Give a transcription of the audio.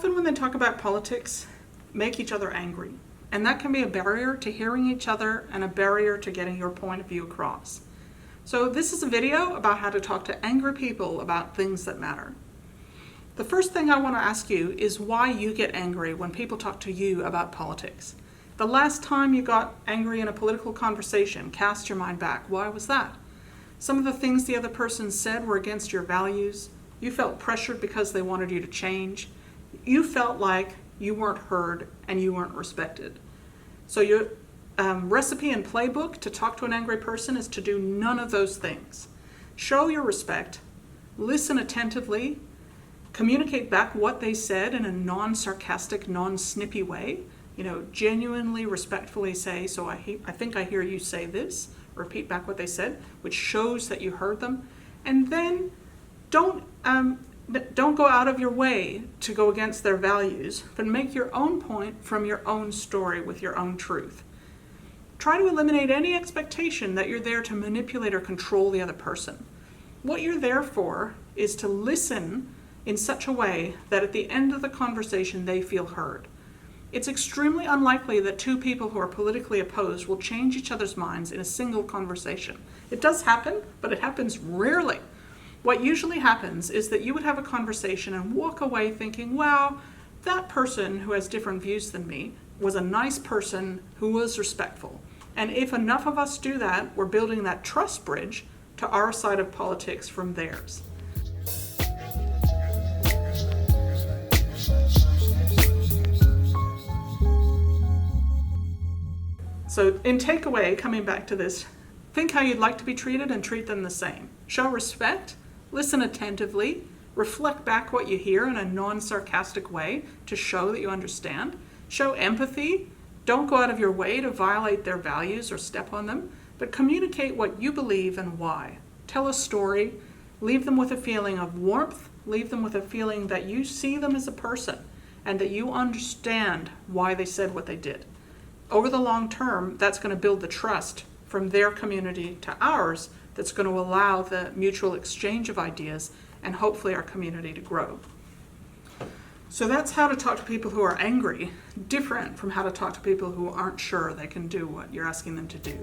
often when they talk about politics, make each other angry. And that can be a barrier to hearing each other and a barrier to getting your point of view across. So this is a video about how to talk to angry people about things that matter. The first thing I want to ask you is why you get angry when people talk to you about politics. The last time you got angry in a political conversation, cast your mind back. Why was that? Some of the things the other person said were against your values. You felt pressured because they wanted you to change. You felt like you weren't heard and you weren't respected. So your recipe and playbook to talk to an angry person is to do none of those things. Show your respect, listen attentively, communicate back what they said in a non-sarcastic, non-snippy way. Genuinely, respectfully say, so I think I hear you say this. Repeat back what they said, which shows that you heard them. And then don't go out of your way to go against their values, but make your own point from your own story with your own truth. Try to eliminate any expectation that you're there to manipulate or control the other person. What you're there for is to listen in such a way that at the end of the conversation they feel heard. It's extremely unlikely that two people who are politically opposed will change each other's minds in a single conversation. It does happen, but it happens rarely. What usually happens is that you would have a conversation and walk away thinking, wow, that person who has different views than me was a nice person who was respectful. And if enough of us do that, we're building that trust bridge to our side of politics from theirs. So in takeaway, coming back to this, think how you'd like to be treated and treat them the same. Show respect, listen attentively, reflect back what you hear in a non-sarcastic way to show that you understand. Show empathy, don't go out of your way to violate their values or step on them, but communicate what you believe and why. Tell a story, leave them with a feeling of warmth, leave them with a feeling that you see them as a person and that you understand why they said what they did. Over the long term, that's going to build the trust from their community to ours that's going to allow the mutual exchange of ideas and hopefully our community to grow. So that's how to talk to people who are angry, different from how to talk to people who aren't sure they can do what you're asking them to do.